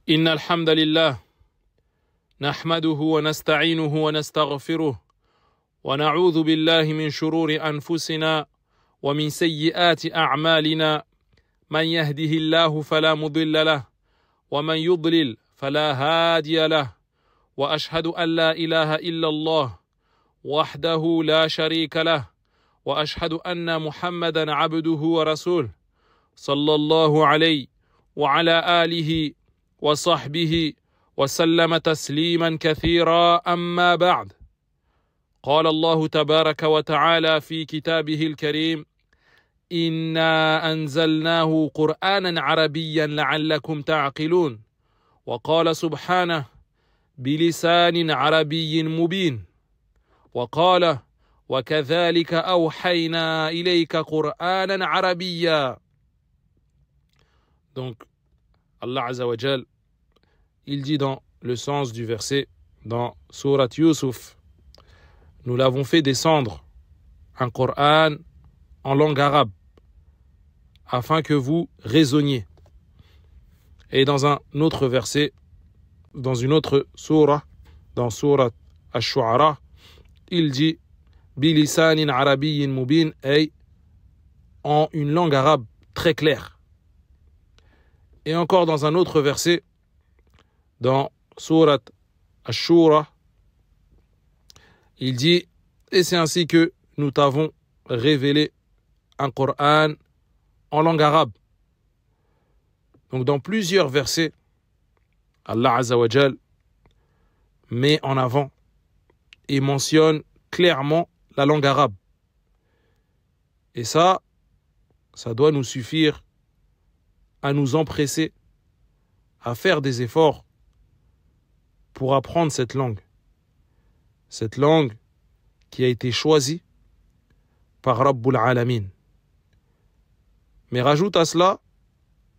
إن الحمد لله نحمده ونستعينه ونستغفره ونعوذ بالله من شرور أنفسنا ومن سيئات أعمالنا من يهده الله فلا مضل له ومن يضلل فلا هادي له وأشهد أن لا إله إلا الله وحده لا شريك له وأشهد أن محمدا عبده ورسوله صلى الله عليه وعلى آله وصحبه وسلم تسليما كثيرا أما بعد قال الله تبارك وتعالى في كتابه الكريم إنا أنزلناه قرآنا عربيا لعلكم تعقلون وقال سبحانه بلسان عربي مبين وقال وكذلك أوحينا إليك قرآنا عربيا. Donc Allah Azza wa Jal, il dit dans le sens du verset dans Surat Yusuf, nous l'avons fait descendre un Coran en langue arabe afin que vous raisonniez. Et dans un autre verset, dans une autre surah, dans Surat Ash-Shu'ara, il dit bilisanin arabiyyin mubin, et en une langue arabe très claire. Et encore dans un autre verset, dans Surat Ash-Shura, il dit et c'est ainsi que nous t'avons révélé un Coran en langue arabe. Donc dans plusieurs versets, Allah Azza wa Jal met en avant et mentionne clairement la langue arabe. Et ça doit nous suffire à nous empresser à faire des efforts pour apprendre cette langue qui a été choisie par Rabbul Alamin. Mais rajoute à cela,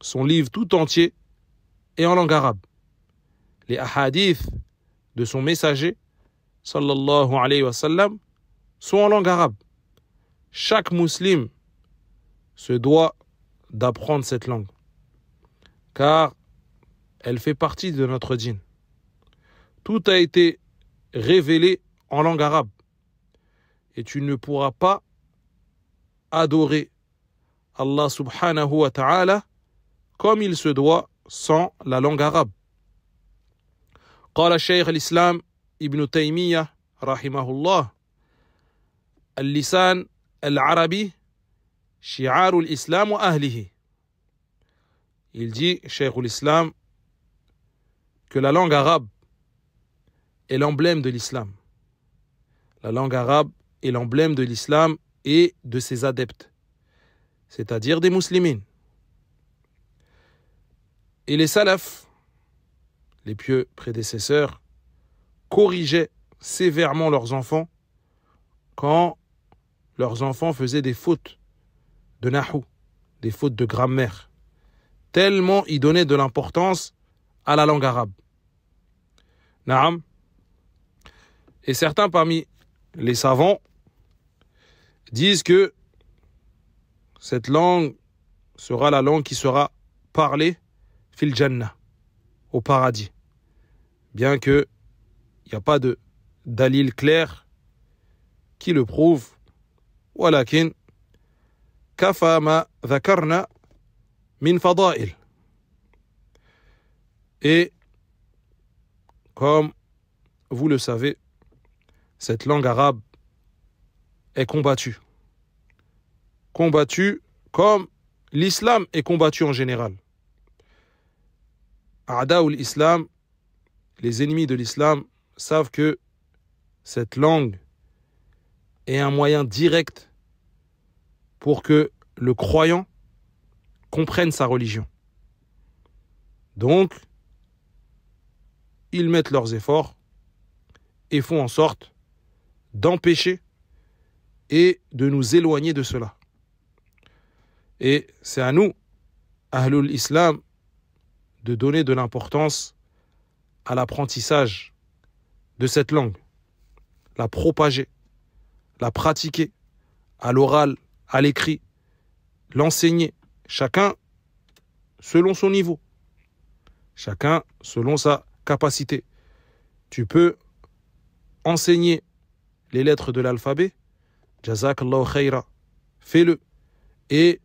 son livre tout entier est en langue arabe. Les ahadiths de son messager, sallallahu alayhi wa sallam, sont en langue arabe. Chaque musulman se doit d'apprendre cette langue, car elle fait partie de notre dîn. Tout a été révélé en langue arabe. Et tu ne pourras pas adorer Allah subhanahu wa ta'ala comme il se doit sans la langue arabe. قال الشيخ الإسلام ابن تيمية رحمه الله اللسان العربي شعار الإسلام وأهله. Il dit, Cheikh l'Islam, que la langue arabe est l'emblème de l'islam. La langue arabe est l'emblème de l'islam et de ses adeptes, c'est-à-dire des musulmans. Et les salafs, les pieux prédécesseurs, corrigeaient sévèrement leurs enfants quand leurs enfants faisaient des fautes de nahou, des fautes de grammaire, tellement ils donnaient de l'importance à la langue arabe. Naam. Et certains parmi les savants disent que cette langue sera la langue qui sera parlée fil jannah, au paradis. Bien qu'il n'y a pas de dalil clair qui le prouve. Walakin kafa ma dhakarna min fada'il. Et comme vous le savez, cette langue arabe est combattue. Combattue comme l'islam est combattu en général. A'da'ul Islam, les ennemis de l'islam, savent que cette langue est un moyen direct pour que le croyant comprenne sa religion. Donc, ils mettent leurs efforts et font en sorte d'empêcher et de nous éloigner de cela. Et c'est à nous, Ahlul Islam, de donner de l'importance à l'apprentissage de cette langue, la propager, la pratiquer à l'oral, à l'écrit, l'enseigner, chacun selon son niveau. chacun selon sa capacité. Tu peux enseigner les lettres de l'alphabet, Jazakallahu khaira, fais-le. Et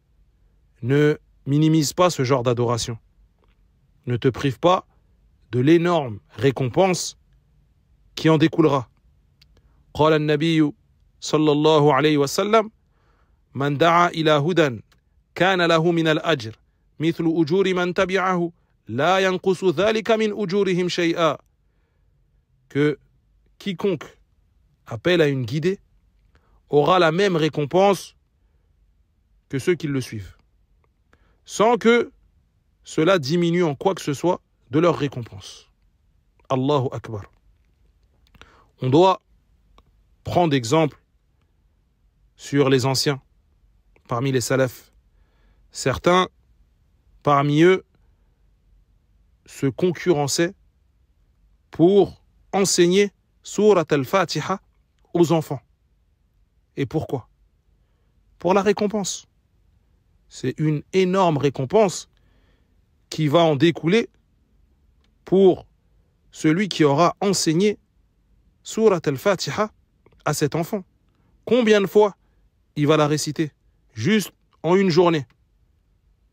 ne minimise pas ce genre d'adoration. Ne te prive pas de l'énorme récompense qui en découlera. قال النبي صلى الله عليه وسلم من دعا إلى هدى كان له من الأجر مثل أجور من تبعه لا ينقص ذلك من أجورهم شيئا. Que quiconque appelle à une guidée aura la même récompense que ceux qui le suivent, sans que cela diminue en quoi que ce soit de leur récompense. Allahu Akbar. On doit prendre exemple sur les anciens, parmi les salafs. Certains, parmi eux, se concurrençaient pour enseigner Surat al-Fatiha aux enfants. Et pourquoi? Pour la récompense. C'est une énorme récompense qui va en découler pour celui qui aura enseigné Surat al-Fatiha à cet enfant. Combien de fois il va la réciter? Juste en une journée.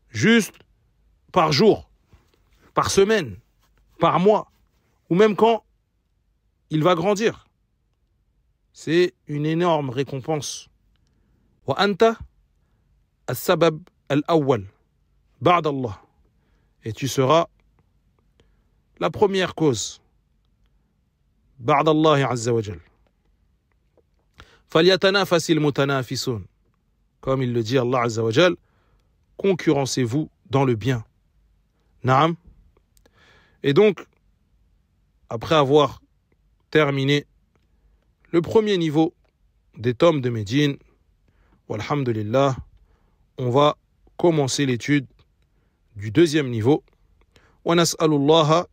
Juste par jour, par semaine, par mois, ou même quand il va grandir. C'est une énorme récompense. Wa anta as-sabab al-awwal ba'd Allah. Et tu seras la première cause. Ba'd Allah azza wa jal. فَلْيَتَنَافَسِ الْمُتَنَافِسُونَ. Comme il le dit Allah azza wa jal, concurrencez-vous dans le bien. Naam. Et donc, après avoir terminé le premier niveau des tomes de Médine, walhamdulillah, on va commencer l'étude du deuxième niveau. Wa nas'alullaha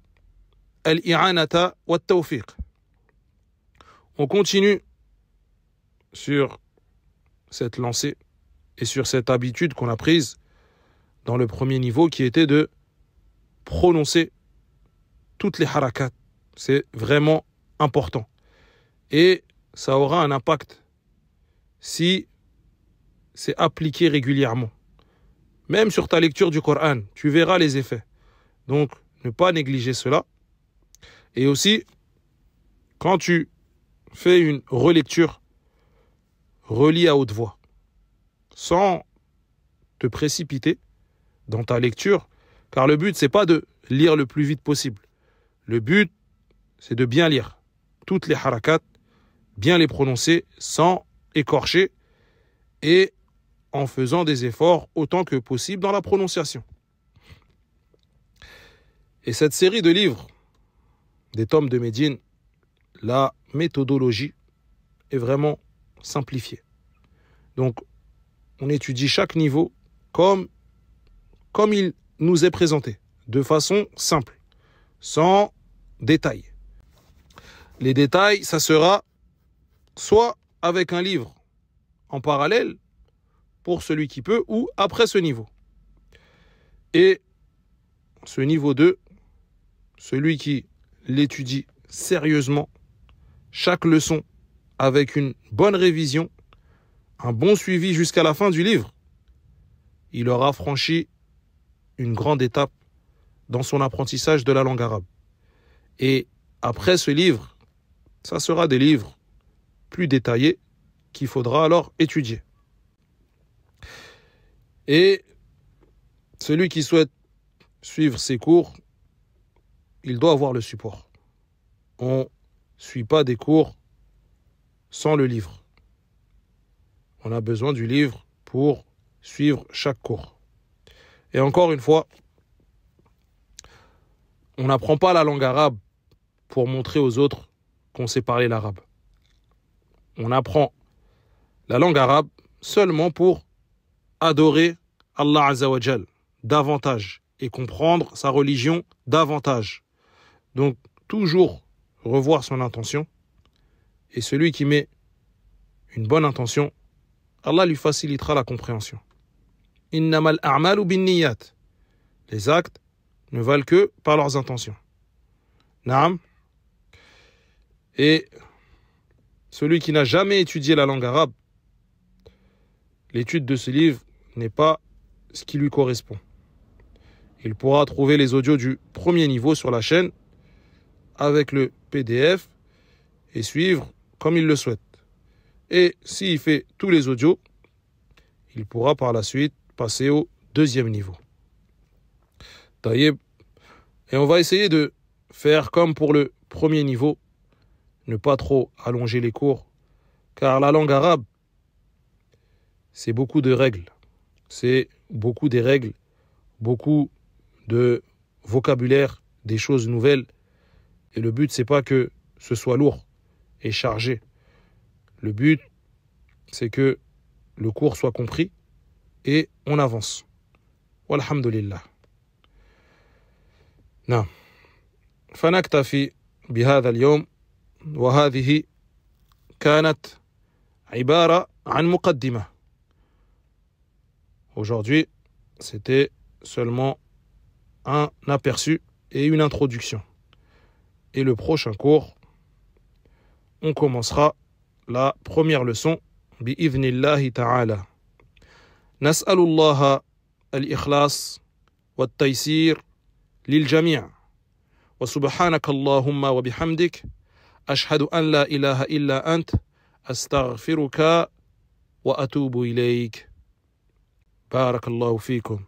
al-i'anata wa at-tawfiq. On continue sur cette lancée et sur cette habitude qu'on a prise dans le premier niveau qui était de prononcer toutes les harakat. C'est vraiment important. Et ça aura un impact si c'est appliqué régulièrement. Même sur ta lecture du Coran, tu verras les effets. Donc, ne pas négliger cela. Et aussi, quand tu fais une relecture, relis à haute voix, sans te précipiter dans ta lecture, car le but, c'est pas de lire le plus vite possible. Le but, c'est de bien lire toutes les harakat, bien les prononcer sans écorcher et en faisant des efforts autant que possible dans la prononciation. Et cette série de livres des tomes de Médine, la méthodologie est vraiment simplifiée. Donc, on étudie chaque niveau comme il nous est présenté, de façon simple, sans détails. Les détails, ça sera soit avec un livre en parallèle, pour celui qui peut, ou après ce niveau. Et ce niveau 2, celui qui l'étudie sérieusement, chaque leçon avec une bonne révision, un bon suivi jusqu'à la fin du livre, il aura franchi une grande étape dans son apprentissage de la langue arabe. Et après ce livre, ça sera des livres plus détaillés qu'il faudra alors étudier. Et celui qui souhaite suivre ces cours, il doit avoir le support. On ne suit pas des cours sans le livre. On a besoin du livre pour suivre chaque cours. Et encore une fois, on n'apprend pas la langue arabe pour montrer aux autres qu'on sait parler l'arabe. On apprend la langue arabe seulement pour adorer Allah Azza wa Jal davantage et comprendre sa religion davantage. Donc, toujours revoir son intention. Et celui qui met une bonne intention, Allah lui facilitera la compréhension. Innamal a'malu binniyat. Les actes ne valent que par leurs intentions. Naam. Et celui qui n'a jamais étudié la langue arabe, l'étude de ce livre n'est pas ce qui lui correspond. Il pourra trouver les audios du premier niveau sur la chaîne avec le PDF et suivre comme il le souhaite. Et s'il fait tous les audios, il pourra par la suite passer au deuxième niveau. Taïeb. Et on va essayer de faire comme pour le premier niveau, ne pas trop allonger les cours, car la langue arabe, c'est beaucoup de règles. C'est beaucoup des règles, beaucoup de vocabulaire, des choses nouvelles. Et le but, c'est pas que ce soit lourd et chargé. Le but, c'est que le cours soit compris et on avance. Walhamdulillah. نعم فنكتفي بهذا اليوم وهذه كانت عبارة عن مقدمة. Aujourd'hui, c'était seulement un aperçu et une introduction. Et le prochain cours, on commencera la première leçon بإذن الله تعالى. نسأل الله الإخلاص والتيسير للجميع وسبحانك اللهم وبحمدك أشهد أن لا إله إلا أنت أستغفرك وأتوب إليك. بارك الله فيكم.